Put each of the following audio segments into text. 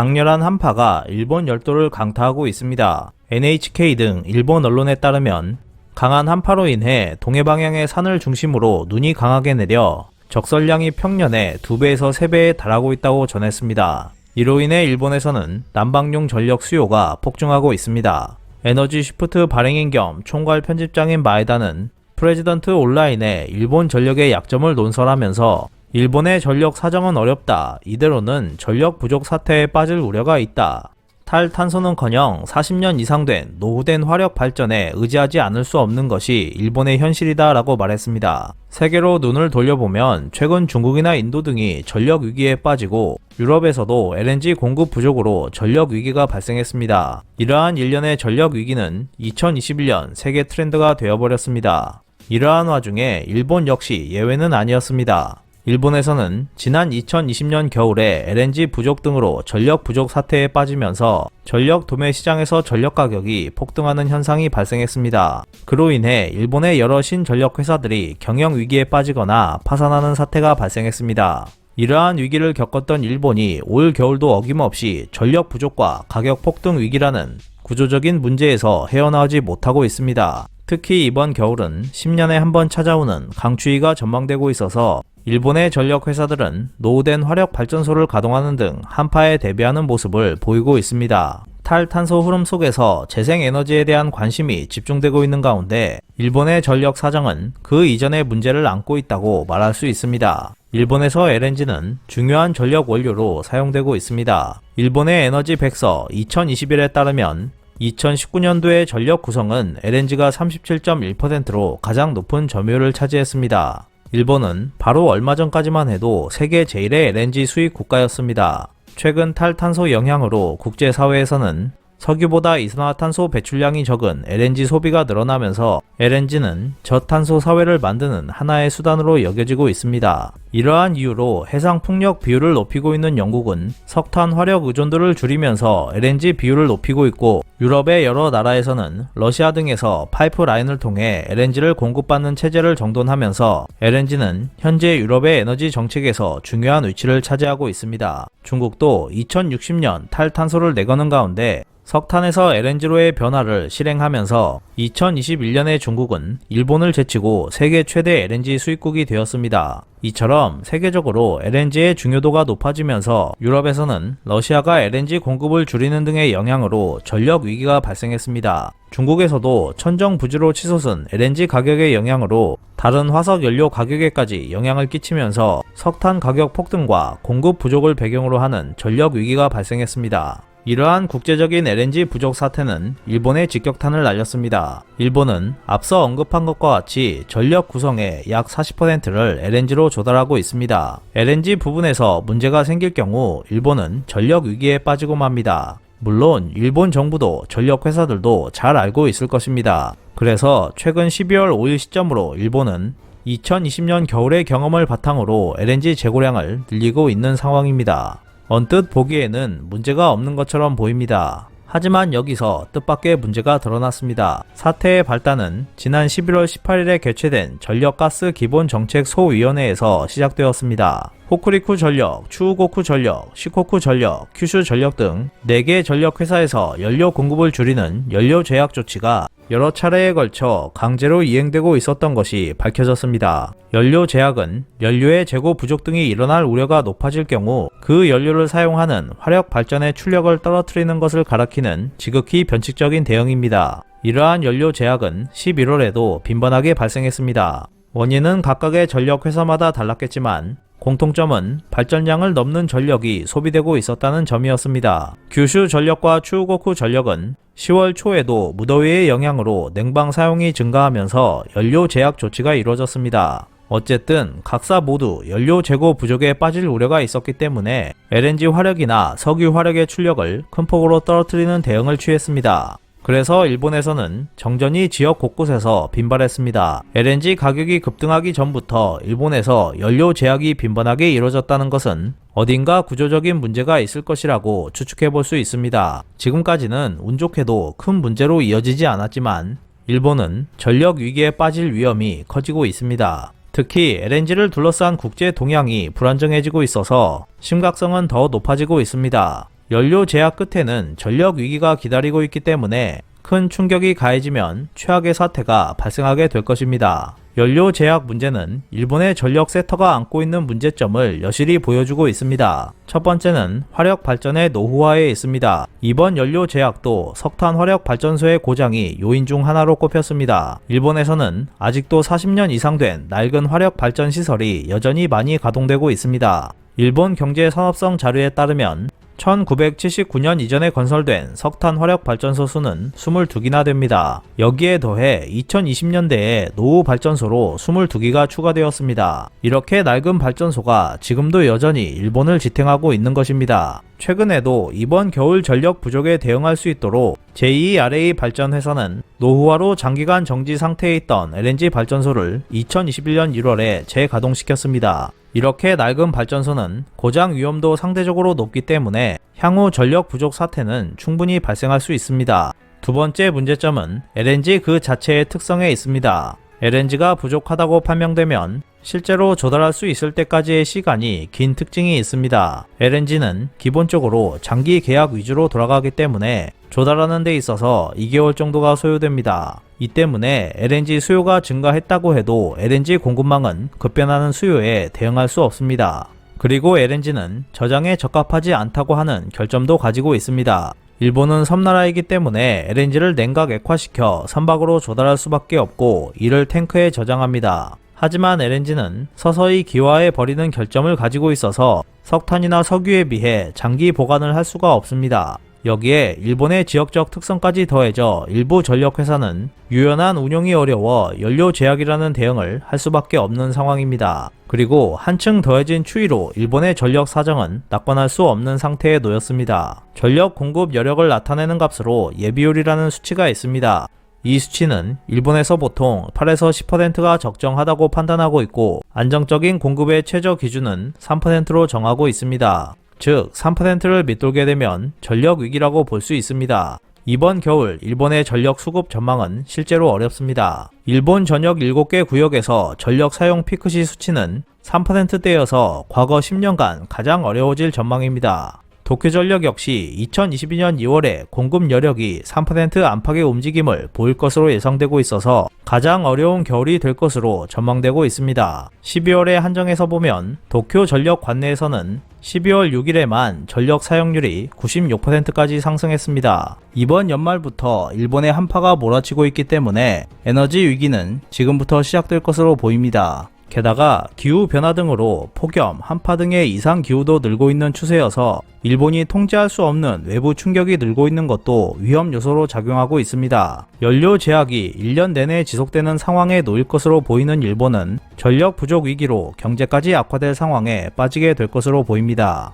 강렬한 한파가 일본 열도를 강타하고 있습니다. NHK 등 일본 언론에 따르면 강한 한파로 인해 동해 방향의 산을 중심으로 눈이 강하게 내려 적설량이 평년의 2배에서 3배에 달하고 있다고 전했습니다. 이로 인해 일본에서는 난방용 전력 수요가 폭증하고 있습니다. 에너지 시프트 발행인 겸 총괄 편집장인 마에다는 프레지던트 온라인에 일본 전력의 약점을 논설하면서 일본의 전력 사정은 어렵다. 이대로는 전력 부족 사태에 빠질 우려가 있다. 탈탄소는커녕 40년 이상 된 노후된 화력 발전에 의지하지 않을 수 없는 것이 일본의 현실이다 라고 말했습니다. 세계로 눈을 돌려보면 최근 중국이나 인도 등이 전력 위기에 빠지고 유럽에서도 LNG 공급 부족으로 전력 위기가 발생했습니다. 이러한 일련의 전력 위기는 2021년 세계 트렌드가 되어버렸습니다. 이러한 와중에 일본 역시 예외는 아니었습니다. 일본에서는 지난 2020년 겨울에 LNG 부족 등으로 전력 부족 사태에 빠지면서 전력 도매 시장에서 전력 가격이 폭등하는 현상이 발생했습니다. 그로 인해 일본의 여러 신전력 회사들이 경영 위기에 빠지거나 파산하는 사태가 발생했습니다. 이러한 위기를 겪었던 일본이 올 겨울도 어김없이 전력 부족과 가격 폭등 위기라는 구조적인 문제에서 헤어나오지 못하고 있습니다. 특히 이번 겨울은 10년에 한 번 찾아오는 강추위가 전망되고 있어서 일본의 전력 회사들은 노후된 화력 발전소를 가동하는 등 한파에 대비하는 모습을 보이고 있습니다. 탈탄소 흐름 속에서 재생에너지에 대한 관심이 집중되고 있는 가운데 일본의 전력 사정은 그 이전의 문제를 안고 있다고 말할 수 있습니다. 일본에서 LNG는 중요한 전력 원료로 사용되고 있습니다. 일본의 에너지 백서 2021에 따르면 2019년도의 전력 구성은 LNG가 37.1%로 가장 높은 점유율을 차지했습니다. 일본은 바로 얼마 전까지만 해도 세계 제1의 LNG 수입 국가였습니다. 최근 탈탄소 영향으로 국제사회에서는 석유보다 이산화탄소 배출량이 적은 LNG 소비가 늘어나면서 LNG는 저탄소 사회를 만드는 하나의 수단으로 여겨지고 있습니다. 이러한 이유로 해상 풍력 비율을 높이고 있는 영국은 석탄 화력 의존도를 줄이면서 LNG 비율을 높이고 있고 유럽의 여러 나라에서는 러시아 등에서 파이프라인을 통해 LNG를 공급받는 체제를 정돈하면서 LNG는 현재 유럽의 에너지 정책에서 중요한 위치를 차지하고 있습니다. 중국도 2060년 탈탄소를 내거는 가운데 석탄에서 LNG로의 변화를 실행하면서 2021년에 중국은 일본을 제치고 세계 최대 LNG 수입국이 되었습니다. 이처럼 세계적으로 LNG의 중요도가 높아지면서 유럽에서는 러시아가 LNG 공급을 줄이는 등의 영향으로 전력 위기가 발생했습니다. 중국에서도 천정부지로 치솟은 LNG 가격의 영향으로 다른 화석 연료 가격에까지 영향을 끼치면서 석탄 가격 폭등과 공급 부족을 배경으로 하는 전력 위기가 발생했습니다. 이러한 국제적인 LNG 부족 사태는 일본에 직격탄을 날렸습니다. 일본은 앞서 언급한 것과 같이 전력 구성의 약 40%를 LNG로 조달하고 있습니다. LNG 부분에서 문제가 생길 경우 일본은 전력 위기에 빠지고 맙니다. 물론 일본 정부도 전력 회사들도 잘 알고 있을 것입니다. 그래서 최근 12월 5일 시점으로 일본은 2020년 겨울의 경험을 바탕으로 LNG 재고량을 늘리고 있는 상황입니다. 언뜻 보기에는 문제가 없는 것처럼 보입니다. 하지만 여기서 뜻밖의 문제가 드러났습니다. 사태의 발단은 지난 11월 18일에 개최된 전력가스 기본정책소위원회에서 시작되었습니다. 호쿠리쿠 전력, 추우고쿠 전력, 시코쿠 전력, 큐슈 전력 등 4개 전력회사에서 연료 공급을 줄이는 연료 제약 조치가 여러 차례에 걸쳐 강제로 이행되고 있었던 것이 밝혀졌습니다. 연료 제약은 연료의 재고 부족 등이 일어날 우려가 높아질 경우 그 연료를 사용하는 화력 발전의 출력을 떨어뜨리는 것을 가리키는 지극히 변칙적인 대응입니다. 이러한 연료 제약은 11월에도 빈번하게 발생했습니다. 원인은 각각의 전력 회사마다 달랐겠지만 공통점은 발전량을 넘는 전력이 소비되고 있었다는 점이었습니다. 규슈 전력과 추우고쿠 전력은 10월 초에도 무더위의 영향으로 냉방 사용이 증가하면서 연료 제약 조치가 이루어졌습니다. 어쨌든 각사 모두 연료 재고 부족에 빠질 우려가 있었기 때문에 LNG 화력이나 석유 화력의 출력을 큰 폭으로 떨어뜨리는 대응을 취했습니다. 그래서 일본에서는 정전이 지역 곳곳에서 빈발했습니다. LNG 가격이 급등하기 전부터 일본에서 연료 제약이 빈번하게 이루어졌다는 것은 어딘가 구조적인 문제가 있을 것이라고 추측해 볼 수 있습니다. 지금까지는 운 좋게도 큰 문제로 이어지지 않았지만 일본은 전력 위기에 빠질 위험이 커지고 있습니다. 특히 LNG를 둘러싼 국제 동향이 불안정해지고 있어서 심각성은 더 높아지고 있습니다. 연료 제약 끝에는 전력 위기가 기다리고 있기 때문에 큰 충격이 가해지면 최악의 사태가 발생하게 될 것입니다. 연료 제약 문제는 일본의 전력 섹터가 안고 있는 문제점을 여실히 보여주고 있습니다. 첫 번째는 화력 발전의 노후화에 있습니다. 이번 연료 제약도 석탄 화력 발전소의 고장이 요인 중 하나로 꼽혔습니다. 일본에서는 아직도 40년 이상 된 낡은 화력 발전 시설이 여전히 많이 가동되고 있습니다. 일본 경제산업성 자료에 따르면 1979년 이전에 건설된 석탄 화력 발전소 수는 22기나 됩니다. 여기에 더해 2020년대에 노후 발전소로 22기가 추가되었습니다. 이렇게 낡은 발전소가 지금도 여전히 일본을 지탱하고 있는 것입니다. 최근에도 이번 겨울 전력 부족에 대응할 수 있도록 제2RA 발전회사는 노후화로 장기간 정지 상태에 있던 LNG 발전소를 2021년 1월에 재가동시켰습니다. 이렇게 낡은 발전소는 고장 위험도 상대적으로 높기 때문에 향후 전력 부족 사태는 충분히 발생할 수 있습니다. 두 번째 문제점은 LNG 그 자체의 특성에 있습니다. LNG가 부족하다고 판명되면 실제로 조달할 수 있을 때까지의 시간이 긴 특징이 있습니다. LNG는 기본적으로 장기 계약 위주로 돌아가기 때문에 조달하는 데 있어서 2개월 정도가 소요됩니다. 이 때문에 LNG 수요가 증가했다고 해도 LNG 공급망은 급변하는 수요에 대응할 수 없습니다. 그리고 LNG는 저장에 적합하지 않다고 하는 결점도 가지고 있습니다. 일본은 섬나라이기 때문에 LNG를 냉각 액화시켜 선박으로 조달할 수밖에 없고 이를 탱크에 저장합니다. 하지만 LNG는 서서히 기화해 버리는 결점을 가지고 있어서 석탄이나 석유에 비해 장기 보관을 할 수가 없습니다. 여기에 일본의 지역적 특성까지 더해져 일부 전력회사는 유연한 운용이 어려워 연료 제약이라는 대응을 할 수밖에 없는 상황입니다. 그리고 한층 더해진 추위로 일본의 전력 사정은 낙관할 수 없는 상태에 놓였습니다. 전력 공급 여력을 나타내는 값으로 예비율이라는 수치가 있습니다. 이 수치는 일본에서 보통 8에서 10%가 적정하다고 판단하고 있고 안정적인 공급의 최저 기준은 3%로 정하고 있습니다. 즉 3%를 밑돌게 되면 전력 위기라고 볼 수 있습니다. 이번 겨울 일본의 전력 수급 전망은 실제로 어렵습니다. 일본 전역 7개 구역에서 전력 사용 피크시 수치는 3%대여서 과거 10년간 가장 어려워질 전망입니다. 도쿄전력 역시 2022년 2월에 공급 여력이 3% 안팎의 움직임을 보일 것으로 예상되고 있어서 가장 어려운 겨울이 될 것으로 전망되고 있습니다. 12월에 한정해서 보면 도쿄전력 관내에서는 12월 6일에만 전력 사용률이 96%까지 상승했습니다. 이번 연말부터 일본의 한파가 몰아치고 있기 때문에 에너지 위기는 지금부터 시작될 것으로 보입니다. 게다가 기후변화 등으로 폭염, 한파 등의 이상기후도 늘고 있는 추세여서 일본이 통제할 수 없는 외부 충격이 늘고 있는 것도 위험 요소로 작용하고 있습니다. 연료 제약이 1년 내내 지속되는 상황에 놓일 것으로 보이는 일본은 전력 부족 위기로 경제까지 악화될 상황에 빠지게 될 것으로 보입니다.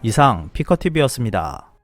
이상 피커TV였습니다.